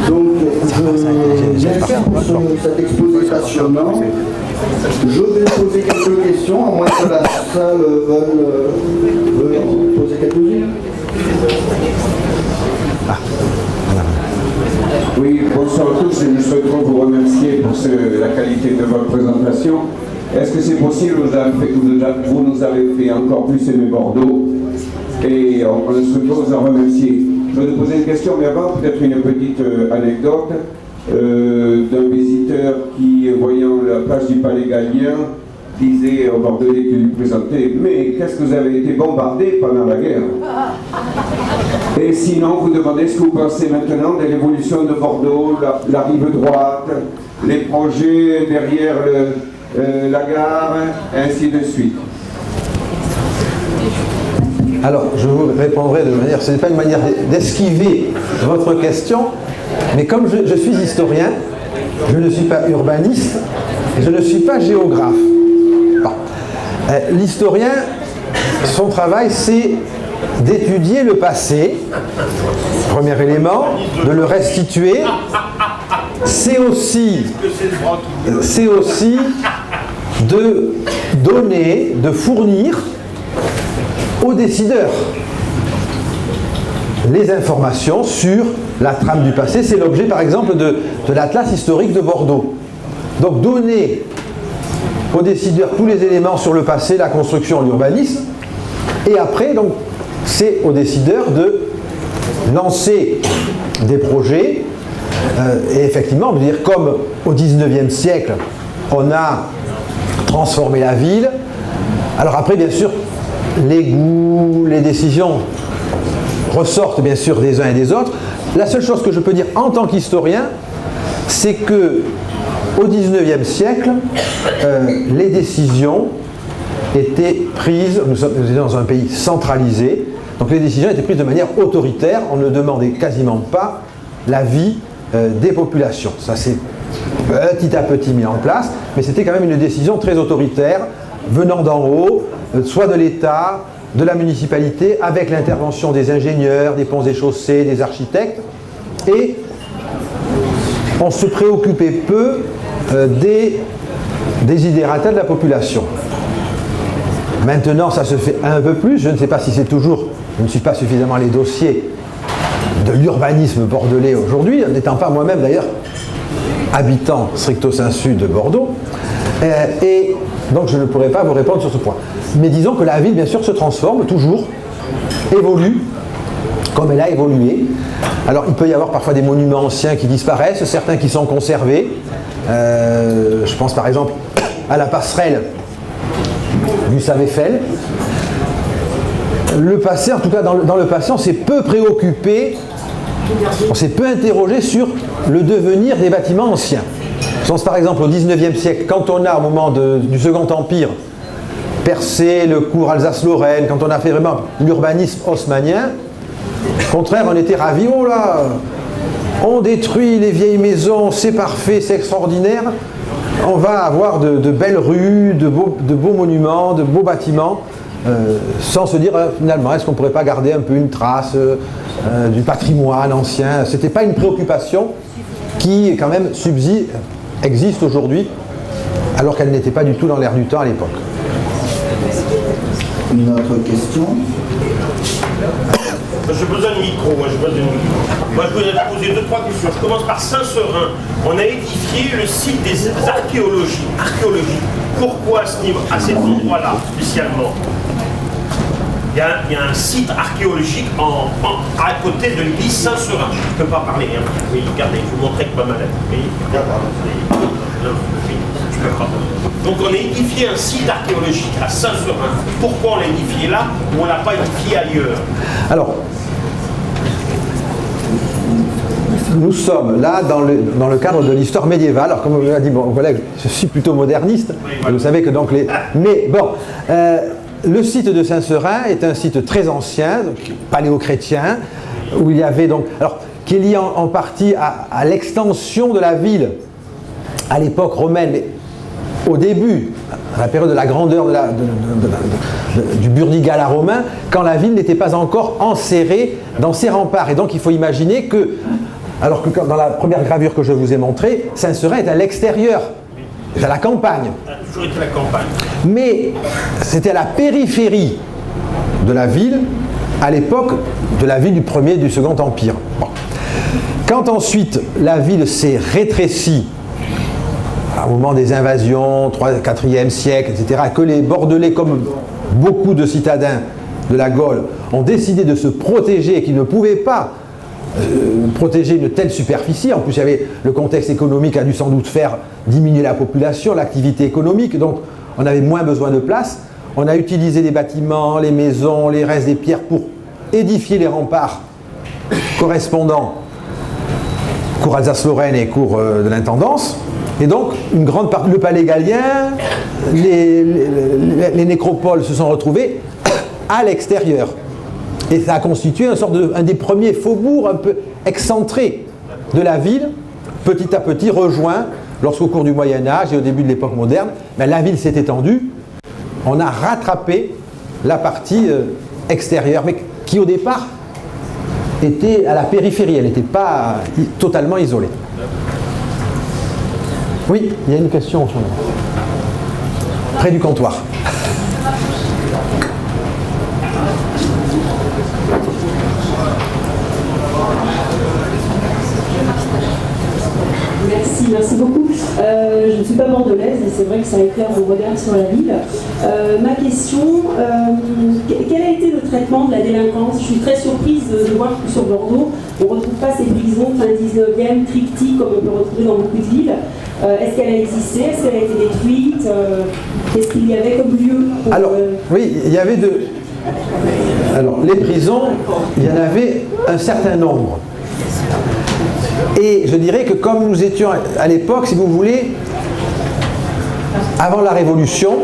Donc, merci pour cet exposé passionnant. Je vais poser quelques questions, à moins que la salle veuille en poser quelques-unes. Oui, bonsoir à tous. Je souhaiterais vous remercier pour la qualité de votre présentation. Est-ce que c'est possible, vous nous avez fait encore plus aimer Bordeaux et on souhaite vous en remercier. Je vais vous poser une question, mais avant, peut-être une petite anecdote d'un visiteur qui, voyant la plage du Palais Gallien, disait aux Bordelais qui lui présentaient « Mais qu'est-ce que vous avez été bombardé pendant la guerre ?» Et sinon, vous demandez ce que vous pensez maintenant de l'évolution de Bordeaux, la rive droite, les projets derrière la gare, ainsi de suite. Alors, je vous répondrai de manière, ce n'est pas une manière d'esquiver votre question, mais comme je suis historien, je ne suis pas urbaniste, je ne suis pas géographe. Bon. L'historien, son travail, c'est d'étudier le passé, premier élément, de le restituer. C'est aussi de donner, de fournir aux décideurs les informations sur la trame du passé. C'est l'objet par exemple de l'Atlas historique de Bordeaux. Donc donner aux décideurs tous les éléments sur le passé, la construction, l'urbanisme, et après donc c'est aux décideurs de lancer des projets et effectivement de dire comme au 19e siècle on a transformé la ville. Alors après bien sûr les goûts, les décisions ressortent bien sûr des uns et des autres. La seule chose que je peux dire en tant qu'historien, c'est que au XIXe siècle, les décisions étaient prises, nous étions dans un pays centralisé, donc les décisions étaient prises de manière autoritaire, on ne demandait quasiment pas l'avis des populations. Ça s'est petit à petit mis en place, mais c'était quand même une décision très autoritaire, venant d'en haut, soit de l'État, de la municipalité, avec l'intervention des ingénieurs, des ponts et chaussées, des architectes, et on se préoccupait peu des desiderata de la population. Maintenant, ça se fait un peu plus, je ne sais pas si c'est toujours, je ne suis pas suffisamment les dossiers de l'urbanisme bordelais aujourd'hui, n'étant pas moi-même d'ailleurs habitant stricto sensu de Bordeaux, et donc je ne pourrais pas vous répondre sur ce point. Mais disons que la ville, bien sûr, se transforme toujours, évolue, comme elle a évolué. Alors il peut y avoir parfois des monuments anciens qui disparaissent, certains qui sont conservés. Je pense par exemple à la passerelle du Saveffel. Le passé, en tout cas dans le passé, on s'est peu préoccupé, on s'est peu interrogé sur le devenir des bâtiments anciens. Je pense par exemple au 19e siècle, quand on a au moment du Second Empire percé le cours Alsace-Lorraine, quand on a fait vraiment l'urbanisme haussmannien, au contraire on était ravis, oh là, on détruit les vieilles maisons, c'est parfait, c'est extraordinaire, on va avoir de belles rues, de beaux monuments, de beaux bâtiments, sans se dire finalement est-ce qu'on ne pourrait pas garder un peu une trace du patrimoine ancien. Ce n'était pas une préoccupation qui quand même existe aujourd'hui, alors qu'elle n'était pas du tout dans l'air du temps à l'époque. Une autre question? J'ai besoin de micro, moi je voudrais poser 2-3 questions. Je commence par Saint-Seurin. On a édifié le site des archéologies. Pourquoi à cet endroit-là, spécialement? Il y a un site archéologique à côté de l'église Saint-Seurin. Je ne peux pas parler, hein. Oui, regardez, je vous montrerai que pas mal. Oui, non, oui, je peux pas. Donc on a édifié un site archéologique à Saint-Seurin. Pourquoi on l'a édifié là ou on ne l'a pas édifié ailleurs? Alors, nous sommes là dans le cadre de l'histoire médiévale. Alors comme l'a dit mon collègue, je suis plutôt moderniste. Oui, voilà. Vous savez que donc mais bon, le site de Saint-Seurin est un site très ancien, paléo-chrétien, où il y avait donc, alors qui est lié en partie à l'extension de la ville à l'époque romaine, mais au début, à la période de la grandeur du Burdigala romain, quand la ville n'était pas encore enserrée dans ses remparts. Et donc il faut imaginer que, alors que dans la première gravure que je vous ai montrée, Saint-Seurin est à l'extérieur, c'est à la campagne. Ça a toujours été la campagne. Mais c'était à la périphérie de la ville, à l'époque de la ville du Premier et du Second Empire. Bon. Quand ensuite la ville s'est rétrécie, au moment des invasions, 3e, 4e siècle, etc., que les Bordelais, comme beaucoup de citadins de la Gaule, ont décidé de se protéger et qu'ils ne pouvaient pas protéger une telle superficie. En plus, il y avait le contexte économique a dû sans doute faire diminuer la population, l'activité économique, donc on avait moins besoin de place. On a utilisé les bâtiments, les maisons, les restes des pierres pour édifier les remparts correspondants, cour Alsace-Lorraine et cour de l'intendance. Et donc, une grande partie, le palais gallien, les nécropoles se sont retrouvées à l'extérieur. Et ça a constitué un des premiers faubourgs un peu excentrés de la ville, petit à petit rejoint, lorsqu'au cours du Moyen-Âge et au début de l'époque moderne, la ville s'est étendue. On a rattrapé la partie extérieure, mais qui au départ était à la périphérie, elle n'était pas totalement isolée. Oui, il y a une question près du comptoir. Merci beaucoup. Je ne suis pas bordelaise et c'est vrai que ça éclaire vos regards sur la ville. Ma question, quel a été le traitement de la délinquance? Je suis très surprise de voir que sur Bordeaux, on ne retrouve pas ces prisons fin 19e, triptyques, comme on peut retrouver dans beaucoup de villes. Est-ce qu'elle a existé? Est-ce qu'elle a été détruite? Qu'est-ce qu'il y avait comme lieu pour, Alors, oui, il y avait Alors, les prisons, il y en avait un certain nombre. Et je dirais que comme nous étions à l'époque, si vous voulez, avant la Révolution,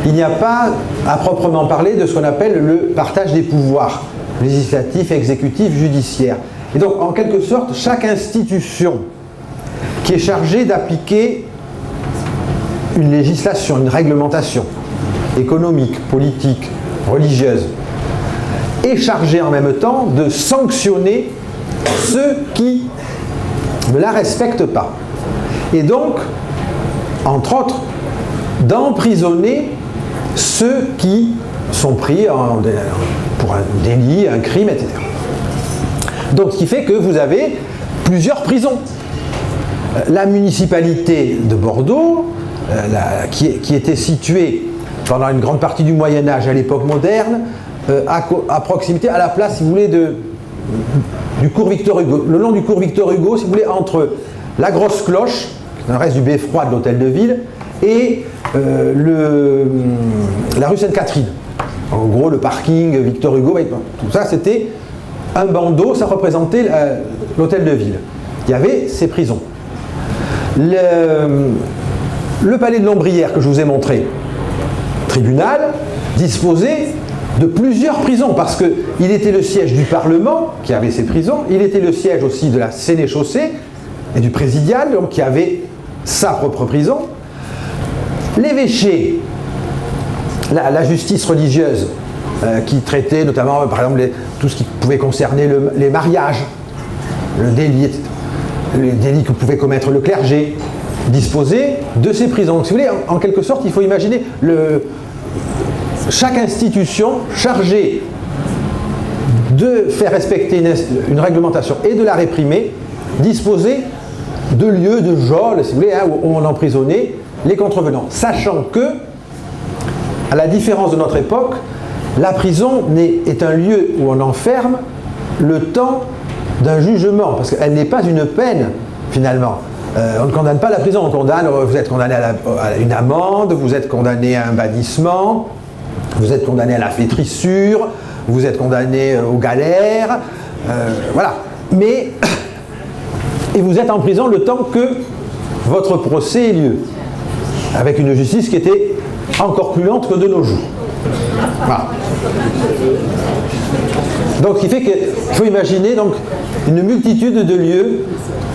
il n'y a pas à proprement parler de ce qu'on appelle le partage des pouvoirs législatifs, exécutifs, judiciaires. Et donc, en quelque sorte, chaque institution qui est chargée d'appliquer une législation, une réglementation économique, politique, religieuse, est chargée en même temps de sanctionner ceux qui ne la respectent pas. Et donc, entre autres, d'emprisonner ceux qui sont pris pour un délit, un crime, etc. Donc, ce qui fait que vous avez plusieurs prisons. La municipalité de Bordeaux, qui était située pendant une grande partie du Moyen-Âge à l'époque moderne, à proximité, à la place, si vous voulez, du cours Victor Hugo, le long du cours Victor Hugo, si vous voulez, entre la Grosse Cloche, qui est un reste du beffroi de l'hôtel de ville, et la rue Sainte-Catherine. En gros, le parking Victor Hugo, tout ça, c'était un bandeau, ça représentait l'hôtel de ville. Il y avait ces prisons. Le palais de Lombrières que je vous ai montré, tribunal, disposait de plusieurs prisons, parce qu'il était le siège du Parlement, qui avait ses prisons, il était le siège aussi de la Sénéchaussée et du présidial, donc qui avait sa propre prison. L'évêché, la justice religieuse, qui traitait notamment, par exemple, tout ce qui pouvait concerner les mariages, le délit, les délits que pouvait commettre le clergé, disposait de ces prisons. Donc, si vous voulez, en quelque sorte, il faut imaginer chaque institution chargée de faire respecter une réglementation et de la réprimer disposait de lieux, de geôles, si vous voulez, où on emprisonnait les contrevenants. Sachant que, à la différence de notre époque, la prison est un lieu où on enferme le temps d'un jugement, parce qu'elle n'est pas une peine, finalement. On ne condamne pas à la prison, vous êtes condamné à une amende, vous êtes condamné à un bannissement, vous êtes condamné à la flétrissure, vous êtes condamné aux galères, voilà. Et vous êtes en prison le temps que votre procès ait lieu, avec une justice qui était encore plus lente que de nos jours. Voilà. Donc, ce qui fait qu'il faut imaginer donc, une multitude de lieux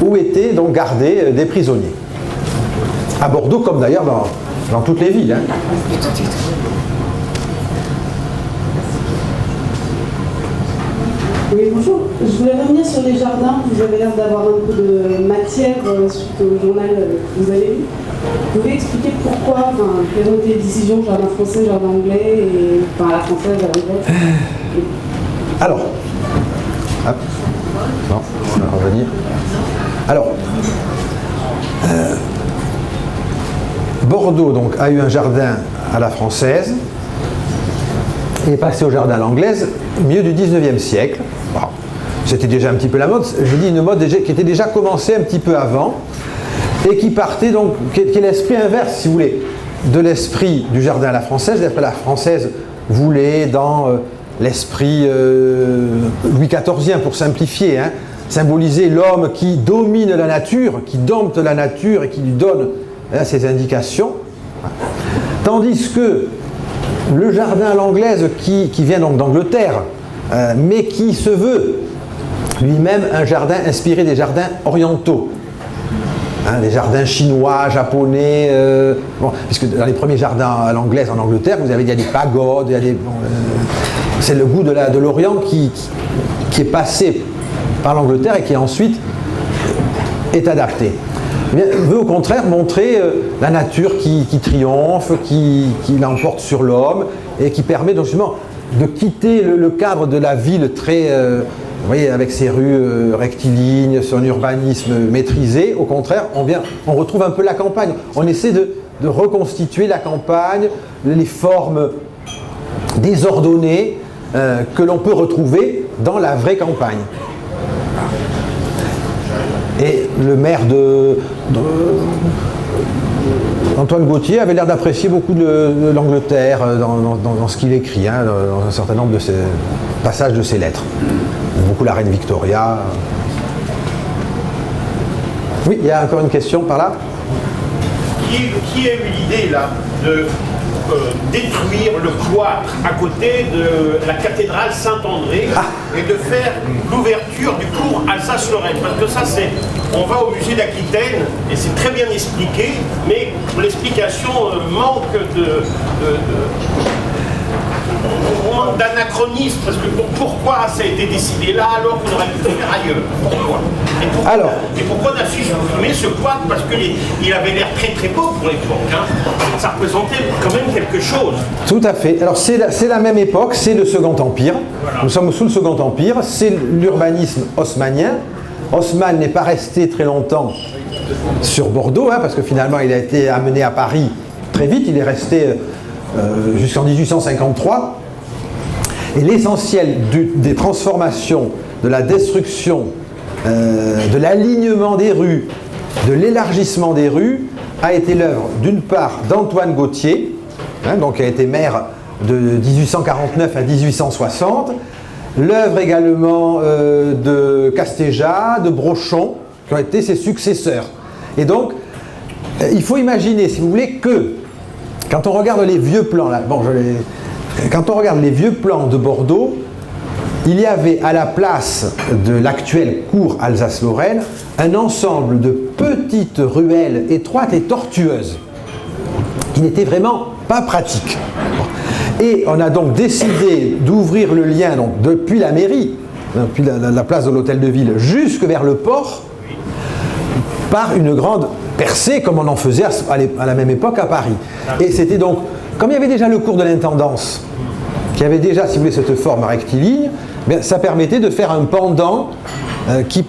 où étaient donc gardés des prisonniers. À Bordeaux, comme d'ailleurs dans toutes les villes. Hein. Oui, bonjour. Je voulais revenir sur les jardins. Vous avez l'air d'avoir un peu de matière suite au journal que vous avez lu. Vous pouvez expliquer pourquoi, quelles ont été les décisions, jardin français, jardin anglais, et la française, la anglaise. Alors, hop. Non, on va revenir. Alors, Bordeaux donc, a eu un jardin à la française et est passé au jardin à l'anglaise au milieu du 19e siècle. Bon, c'était déjà un petit peu la mode, je dis une mode qui était déjà commencée un petit peu avant et qui partait donc, qui est l'esprit inverse, si vous voulez, de l'esprit du jardin à la française. La française voulait dans l'esprit Louis XIVien, pour simplifier, hein, symboliser l'homme qui domine la nature, qui dompte la nature et qui lui donne ses indications. Tandis que le jardin à l'anglaise, qui vient donc d'Angleterre, mais qui se veut lui-même un jardin inspiré des jardins orientaux. Hein, les jardins chinois, japonais, puisque dans les premiers jardins à l'anglaise en Angleterre, il y a des pagodes, c'est le goût de l'Orient qui est passé par l'Angleterre et qui ensuite est adapté. Veut au contraire montrer la nature qui triomphe, qui l'emporte sur l'homme et qui permet donc justement de quitter le cadre de la ville très, vous voyez, avec ses rues rectilignes, son urbanisme maîtrisé. Au contraire, on retrouve un peu la campagne. On essaie de reconstituer la campagne, les formes désordonnées que l'on peut retrouver dans la vraie campagne. Et le maire Antoine Gautier avait l'air d'apprécier beaucoup de l'Angleterre dans ce qu'il écrit, hein, dans un certain nombre de ses passages de ses lettres. Beaucoup la reine Victoria. Oui, il y a encore une question par là. Qui a eu l'idée là de détruire le cloître à côté de la cathédrale Saint-André et de faire l'ouverture du cours Alsace-Lorraine? Parce que ça, on va au musée d'Aquitaine et c'est très bien expliqué, mais l'explication manque d'anachronisme, parce que pourquoi ça a été décidé là alors qu'on aurait pu le faire ailleurs? Pourquoi? Et pourquoi on a supprimé ce cloître? Parce qu'il avait l'air très très beau pour l'époque, hein. Ça représentait quand même quelque chose. Tout à fait. Alors c'est la même époque, c'est le Second Empire. Voilà. Nous sommes sous le Second Empire, c'est l'urbanisme haussmannien. Haussmann n'est pas resté très longtemps sur Bordeaux, hein, parce que finalement il a été amené à Paris très vite, il est resté jusqu'en 1853. Et l'essentiel des transformations, de la destruction, de l'alignement des rues, de l'élargissement des rues, a été l'œuvre d'une part d'Antoine Gautier, hein, donc qui a été maire de 1849 à 1860, l'œuvre également de Castéjat, de Brochon, qui ont été ses successeurs. Et donc, il faut imaginer, si vous voulez, que quand on regarde les vieux plans, là, quand on regarde les vieux plans de Bordeaux, il y avait à la place de l'actuelle cour Alsace-Lorraine un ensemble de petites ruelles étroites et tortueuses qui n'étaient vraiment pas pratiques. Et on a donc décidé d'ouvrir le lien donc, depuis la mairie, depuis la place de l'hôtel de ville, jusque vers le port, par une grande percée comme on en faisait à la même époque à Paris. Et c'était donc, comme il y avait déjà le cours de l'intendance, qui avait déjà, si vous voulez, cette forme rectiligne, bien, ça permettait de faire un pendant qui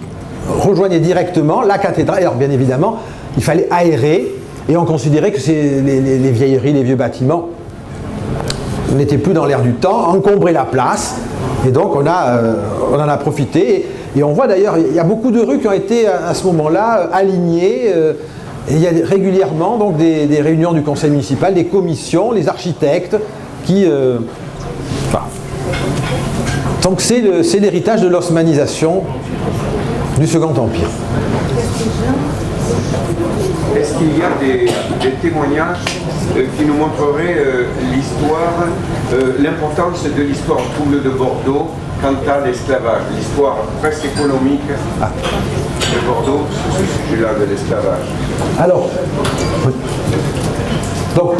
rejoignait directement la cathédrale. Alors bien évidemment, il fallait aérer, et on considérait que les vieilleries, les vieux bâtiments n'étaient plus dans l'air du temps, encombraient la place, et donc on en a profité. Et on voit d'ailleurs, il y a beaucoup de rues qui ont été à ce moment-là alignées, et il y a régulièrement donc, des réunions du conseil municipal, des commissions, les architectes qui... Donc c'est l'héritage de l'haussmannisation du Second Empire. Est-ce qu'il y a des témoignages qui nous montreraient l'histoire, l'importance de l'histoire trouble de Bordeaux quant à l'esclavage, l'histoire presque économique? de Bordeaux sur ce sujet-là de l'esclavage. Alors, donc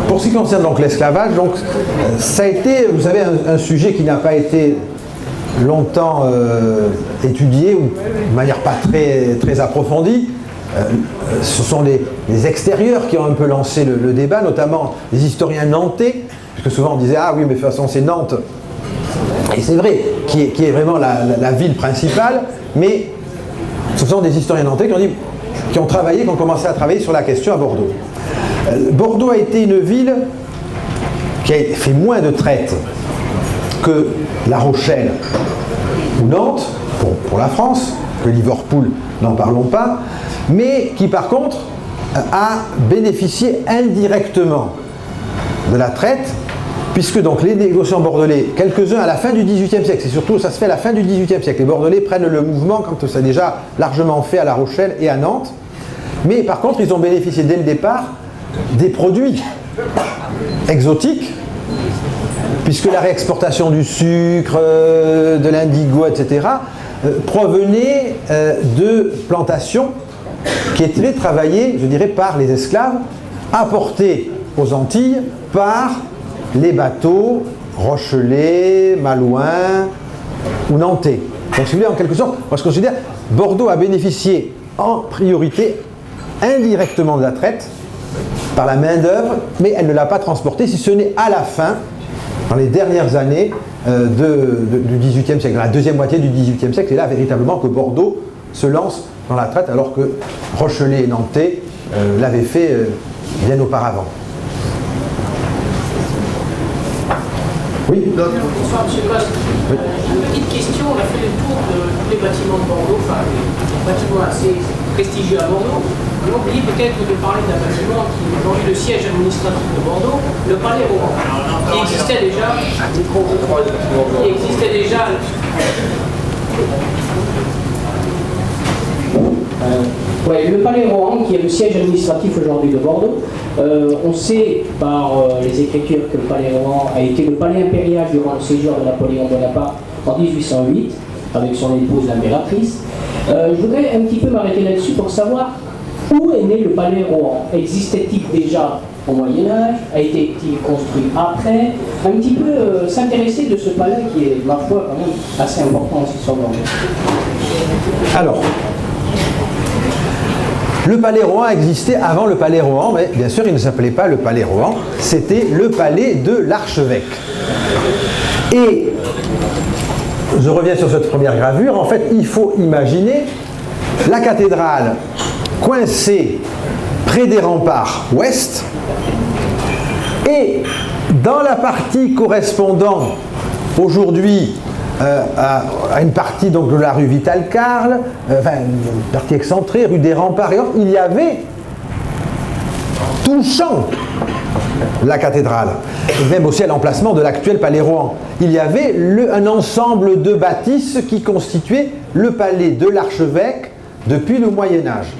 pour ce qui concerne donc l'esclavage, donc ça a été, vous savez, un sujet qui n'a pas été longtemps étudié ou de manière pas très approfondie. Ce sont les extérieurs qui ont un peu lancé le débat, notamment les historiens nantais, puisque souvent on disait ah oui mais de toute façon c'est Nantes, et c'est vrai, qui est vraiment la ville principale, mais ce sont des historiens nantais qui ont commencé à travailler sur la question à Bordeaux. Bordeaux a été une ville qui a fait moins de traites que La Rochelle ou Nantes, pour la France, que Liverpool, n'en parlons pas, mais qui par contre a bénéficié indirectement de la traite, puisque donc les négociants bordelais, quelques-uns à la fin du XVIIIe siècle, c'est surtout ça se fait à la fin du XVIIIe siècle, les Bordelais prennent le mouvement quand c'est déjà largement fait à La Rochelle et à Nantes, mais par contre ils ont bénéficié dès le départ des produits exotiques, puisque la réexportation du sucre, de l'indigo, etc., provenait de plantations qui étaient travaillées, je dirais, par les esclaves, apportées aux Antilles par les bateaux rochelais, malouins ou nantais. Donc, si vous voulez, en quelque sorte, moi je considère Bordeaux a bénéficié en priorité indirectement de la traite par la main-d'œuvre, mais elle ne l'a pas transportée, si ce n'est à la fin, dans les dernières années du XVIIIe siècle, dans la deuxième moitié du XVIIIe siècle, c'est là véritablement que Bordeaux se lance dans la traite, alors que Rochelais et Nantais l'avaient fait bien auparavant. Oui. Bonsoir, M. Coste. Une petite question, on a fait le tour de tous les bâtiments de Bordeaux, enfin des bâtiments assez prestigieux à Bordeaux. On a oublié peut-être de parler d'un bâtiment qui est aujourd'hui le siège administratif de Bordeaux, le Palais Rohan, qui existait déjà. Le Palais Rohan, qui est le siège administratif aujourd'hui de Bordeaux, on sait par les écritures que le Palais Rohan a été le palais impérial durant le séjour de Napoléon Bonaparte en 1808, avec son épouse l'impératrice. Je voudrais un petit peu m'arrêter là-dessus pour savoir où est né le Palais Rohan. Existait-il déjà au Moyen-Âge? A été-il construit après? Un petit peu s'intéresser de ce palais qui est, ma foi, quand même assez important aussi sur Bordeaux. Alors, le Palais Rohan existait avant le Palais Rohan, mais bien sûr il ne s'appelait pas le Palais Rohan, c'était le palais de l'archevêque. Et je reviens sur cette première gravure, en fait il faut imaginer la cathédrale coincée près des remparts ouest, et dans la partie correspondant aujourd'hui à une partie donc de la rue Vital-Carle, une partie excentrée, rue des Remparts et autres, il y avait, touchant la cathédrale, et même aussi à l'emplacement de l'actuel Palais Rohan, il y avait un ensemble de bâtisses qui constituait le palais de l'archevêque depuis le Moyen-Âge.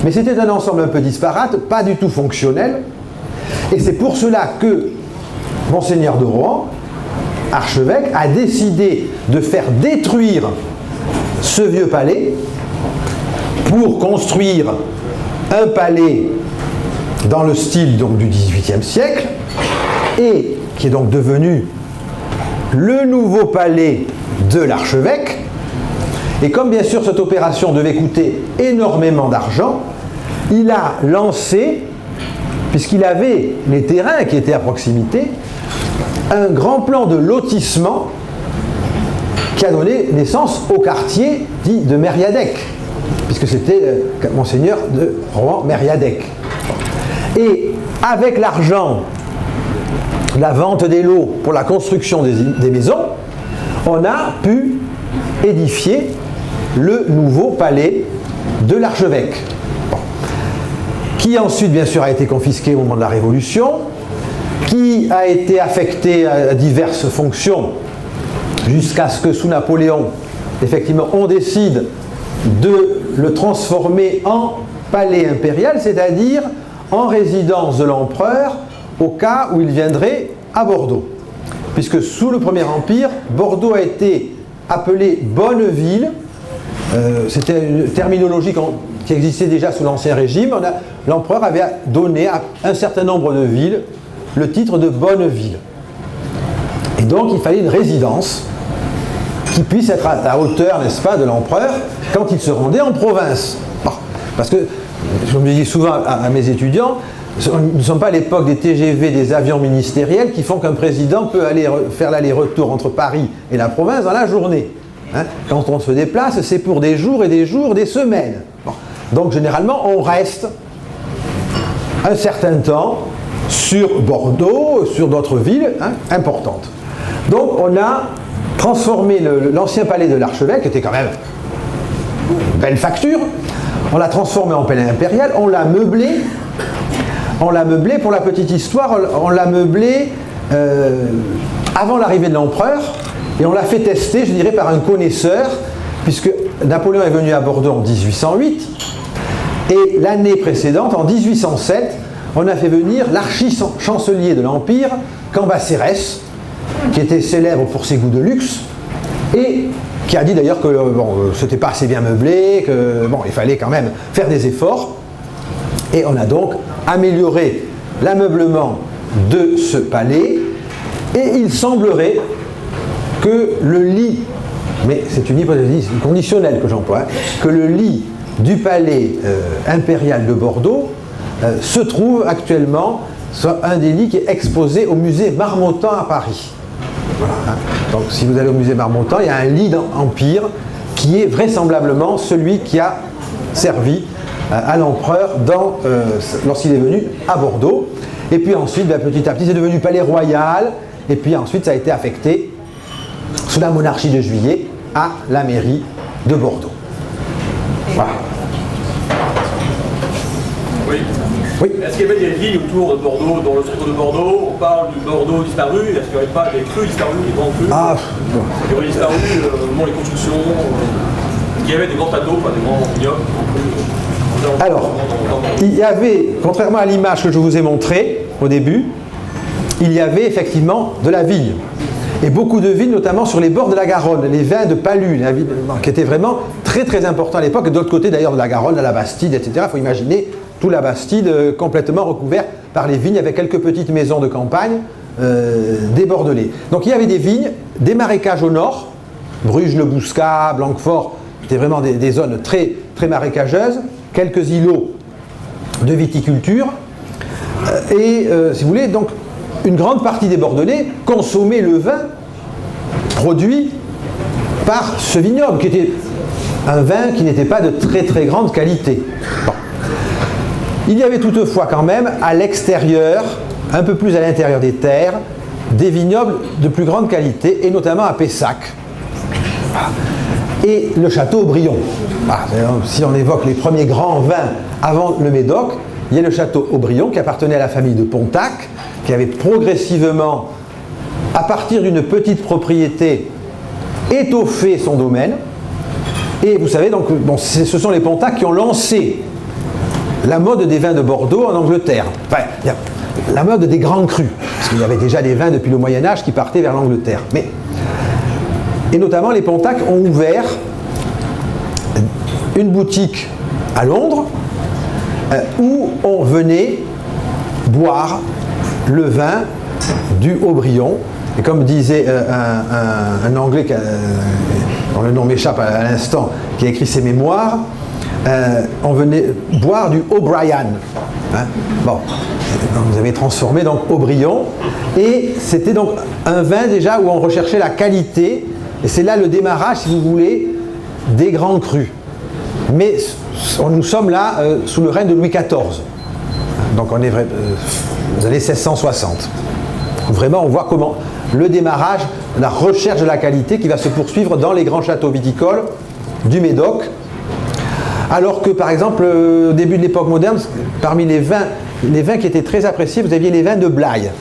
Mais c'était un ensemble un peu disparate, pas du tout fonctionnel, et c'est pour cela que Monseigneur de Rohan, archevêque, a décidé de faire détruire ce vieux palais pour construire un palais dans le style donc, du XVIIIe siècle, et qui est donc devenu le nouveau palais de l'archevêque. Et comme bien sûr cette opération devait coûter énormément d'argent, il a lancé, puisqu'il avait les terrains qui étaient à proximité, un grand plan de lotissement qui a donné naissance au quartier dit de Mériadec, puisque c'était Monseigneur de Rohan-Mériadec. Et avec l'argent, la vente des lots pour la construction des maisons, on a pu édifier le nouveau palais de l'archevêque, qui ensuite bien sûr a été confisqué au moment de la Révolution, qui a été affecté à diverses fonctions jusqu'à ce que sous Napoléon, effectivement, on décide de le transformer en palais impérial, c'est-à-dire en résidence de l'empereur au cas où il viendrait à Bordeaux. Puisque sous le Premier Empire, Bordeaux a été appelé Bonneville c'était une terminologie qui existait déjà sous l'Ancien Régime. L'empereur avait donné à un certain nombre de villes le titre de bonne ville. Et donc il fallait une résidence qui puisse être à la hauteur, n'est-ce pas, de l'empereur quand il se rendait en province. Bon, parce que, je me dis souvent à mes étudiants, nous ne sommes pas à l'époque des TGV, des avions ministériels qui font qu'un président peut aller faire l'aller-retour entre Paris et la province dans la journée. Hein? Quand on se déplace, c'est pour des jours et des jours, des semaines. Bon. Donc généralement, on reste un certain temps sur Bordeaux, sur d'autres villes importantes. Donc on a transformé l'ancien palais de l'archevêque, qui était quand même une belle facture, on l'a transformé en palais impérial, on l'a meublé. On l'a meublé, pour la petite histoire, on l'a meublé avant l'arrivée de l'empereur, et on l'a fait tester, je dirais, par un connaisseur, puisque Napoléon est venu à Bordeaux en 1808, et l'année précédente, en 1807, on a fait venir l'archi-chancelier de l'Empire, Cambacérès, qui était célèbre pour ses goûts de luxe, et qui a dit d'ailleurs que c'était pas assez bien meublé, que il fallait quand même faire des efforts, et on a donc amélioré l'ameublement de ce palais, et il semblerait que le lit, mais c'est une hypothèse conditionnelle que j'emploie, que le lit du palais impérial de Bordeaux se trouve actuellement sur un des lits qui est exposé au musée Marmottan à Paris. Voilà, hein. Donc si vous allez au musée Marmottan, il y a un lit d'Empire qui est vraisemblablement celui qui a servi à l'empereur lorsqu'il est venu à Bordeaux. Et puis ensuite, petit à petit, c'est devenu palais royal, et puis ensuite ça a été affecté sous la monarchie de Juillet à la mairie de Bordeaux. Voilà. Oui. Oui. Est-ce qu'il y avait des villes autour de Bordeaux, dans le centre de Bordeaux? On parle du Bordeaux disparu. Est-ce qu'il n'y aurait pas des crues disparues, des grands crues qui auraient disparu au moment des constructions? Il y avait des grands tableaux, des grands vignobles. Alors, il y avait, contrairement à l'image que je vous ai montrée au début, il y avait effectivement de la vigne. Et beaucoup de vignes, notamment sur les bords de la Garonne, les vins de Palu, qui étaient vraiment très très importants à l'époque, et de l'autre côté d'ailleurs de la Garonne, à la Bastide, etc. Il faut imaginer tout la Bastide complètement recouvert par les vignes, avec quelques petites maisons de campagne des Bordelais. Donc il y avait des vignes, des marécages au nord, Bruges-le-Bouscat, Blanquefort, c'était vraiment des zones très, très marécageuses, quelques îlots de viticulture, et si vous voulez, donc une grande partie des Bordelais consommaient le vin produit par ce vignoble, qui était un vin qui n'était pas de très très grande qualité. Bon. Il y avait toutefois quand même à l'extérieur, un peu plus à l'intérieur des terres, des vignobles de plus grande qualité, et notamment à Pessac. Et le château Aubryon. Si on évoque les premiers grands vins avant le Médoc, il y a le château Aubryon qui appartenait à la famille de Pontac, qui avait progressivement, à partir d'une petite propriété, étoffé son domaine. Et vous savez, donc, ce sont les Pontac qui ont lancé la mode des vins de Bordeaux en Angleterre. Enfin, la mode des grands crus, parce qu'il y avait déjà des vins depuis le Moyen-Âge qui partaient vers l'Angleterre. Et notamment, les Pontac ont ouvert une boutique à Londres où on venait boire le vin du Aubryon. Et comme disait un Anglais dont le nom m'échappe à l'instant, qui a écrit ses mémoires, on venait boire du O'Brien. Hein? Bon, vous avez transformé donc Aubryon, et c'était donc un vin déjà où on recherchait la qualité, et c'est là le démarrage, si vous voulez, des grands crus. Mais nous sommes là sous le règne de Louis XIV. Donc on est aux années 1660. Vraiment, on voit comment le démarrage, la recherche de la qualité qui va se poursuivre dans les grands châteaux viticoles du Médoc. Alors que, par exemple, au début de l'époque moderne, parmi les vins qui étaient très appréciés, vous aviez les vins de Blaye.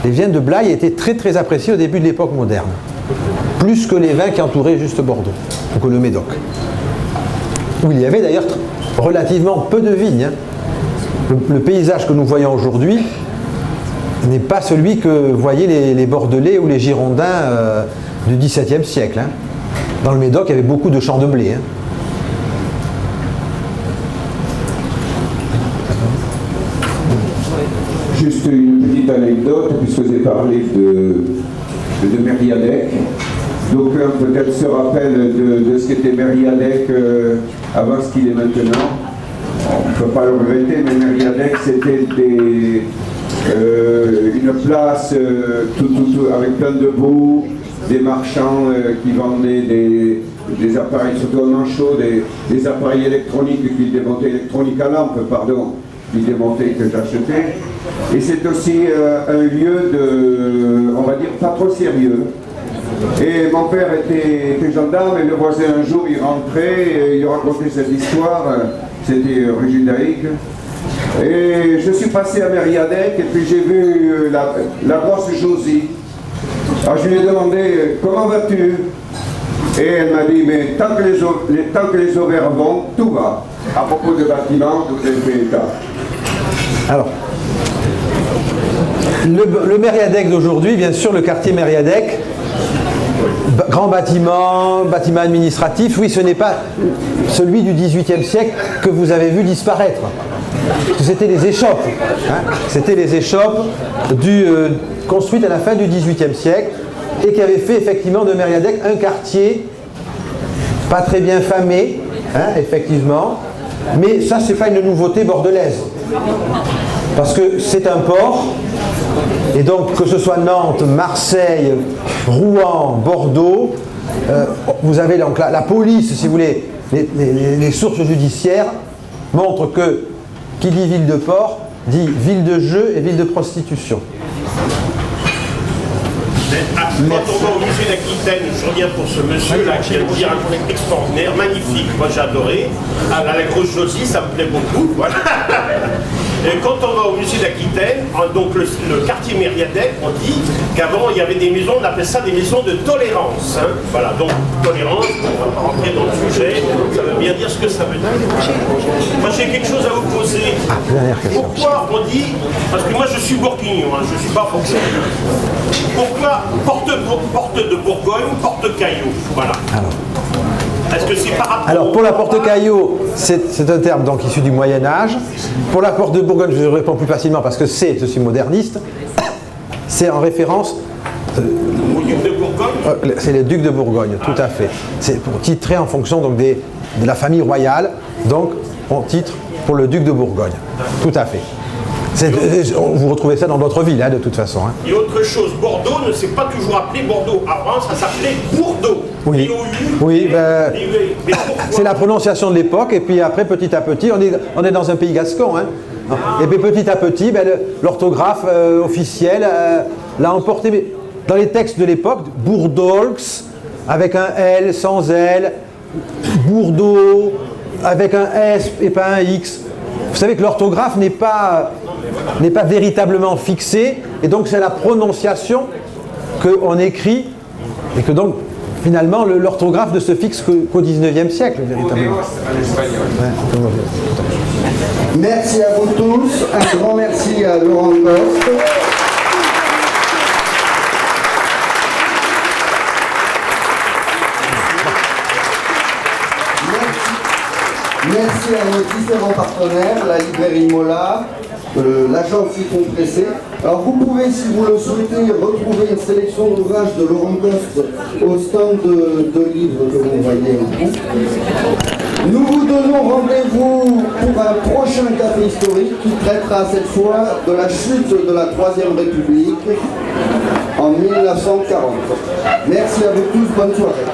Les vins de Blaye étaient très très appréciés au début de l'époque moderne. Plus que les vins qui entouraient juste Bordeaux, ou que le Médoc. Où il y avait d'ailleurs relativement peu de vignes. Hein. Le paysage que nous voyons aujourd'hui n'est pas celui que voyaient les Bordelais ou les Girondins du XVIIe siècle. Hein. Dans le Médoc, il y avait beaucoup de champs de blé. Hein. Juste une petite anecdote, puisque j'ai parlé de Mériadec. D'aucuns peut-être se rappellent de ce qu'était Mériadec avant ce qu'il est maintenant. On ne peut pas le regretter, mais Mériadec, c'était une place avec plein de boue, des marchands qui vendaient des appareils, surtout en manchot, des appareils électroniques qu'ils démontaient, électroniques à lampe, pardon, qu'ils démontaient que j'achetais. Et c'est aussi un lieu de, on va dire, pas trop sérieux. Et mon père était gendarme et le voisin un jour il rentrait et il racontait cette histoire, c'était rue judaïque. Et je suis passé à Mériadec et puis j'ai vu la grosse Josie. Alors je lui ai demandé comment vas-tu? Et elle m'a dit mais tant que les ovaires vont, tout va. À propos de bâtiments, vous avez fait état. Alors, le Mériadec d'aujourd'hui, bien sûr, le quartier Mériadec, grand bâtiment, bâtiment administratif, oui, ce n'est pas celui du XVIIIe siècle que vous avez vu disparaître. C'était les échoppes. Hein, c'était les échoppes construites à la fin du XVIIIe siècle et qui avaient fait effectivement de Mériadec un quartier pas très bien famé, hein, effectivement. Mais ça, c'est pas une nouveauté bordelaise. Parce que c'est un port, et donc que ce soit Nantes, Marseille, Rouen, Bordeaux, vous avez donc la police, si vous voulez, les sources judiciaires montrent que qui dit ville de port dit ville de jeu et ville de prostitution. Quand on va au musée d'Aquitaine, je reviens pour ce monsieur-là qui a dit un truc extraordinaire, magnifique, moi j'ai adoré. Ah, la grosse Josie, ça me plaît beaucoup. Voilà. Et quand on va au musée d'Aquitaine, donc le quartier Mériadec, on dit qu'avant il y avait des maisons, on appelle ça des maisons de tolérance. Hein. Voilà, donc tolérance, on ne va pas rentrer dans le sujet, ça veut bien dire ce que ça veut dire. Moi j'ai quelque chose à vous poser. Pourquoi on dit, parce que moi je suis bourguignon, hein, je ne suis pas fonctionnaire. Pourquoi porte de Bourgogne, porte caillou? Voilà. Est-ce que c'est par rapport Alors pour la porte caillou, c'est un terme donc issu du Moyen-Âge. Pour la porte de Bourgogne, je réponds plus facilement parce que je suis moderniste. C'est en référence au duc de Bourgogne. C'est les ducs de Bourgogne, tout à fait. C'est pour titrer en fonction donc, de la famille royale. Donc on titre pour le duc de Bourgogne. Tout à fait. Vous retrouvez ça dans votre ville, hein, de toute façon. Hein. Et autre chose, Bordeaux ne s'est pas toujours appelé Bordeaux. Avant, ça s'appelait Bourdeaux. Oui, c'est la prononciation de l'époque. Et puis après, petit à petit, on est dans un pays gascon. Hein. Et puis petit à petit, l'orthographe officielle l'a emporté. Mais dans les textes de l'époque, Bourdolx, avec un L, sans L, Bourdeaux, avec un S et pas un X. Vous savez que l'orthographe n'est pas véritablement fixée, et donc c'est la prononciation qu'on écrit, et que donc finalement l'orthographe ne se fixe qu'au XIXe siècle, véritablement. Merci à vous tous, un grand merci à Laurent Coste. Merci à nos différents partenaires, la librairie Mola, l'agence Compressé. Alors vous pouvez, si vous le souhaitez, retrouver une sélection d'ouvrages de Laurent Coste au stand de livres que vous voyez en haut. Nous vous donnons rendez-vous pour un prochain café historique qui traitera cette fois de la chute de la Troisième République en 1940. Merci à vous tous, bonne soirée.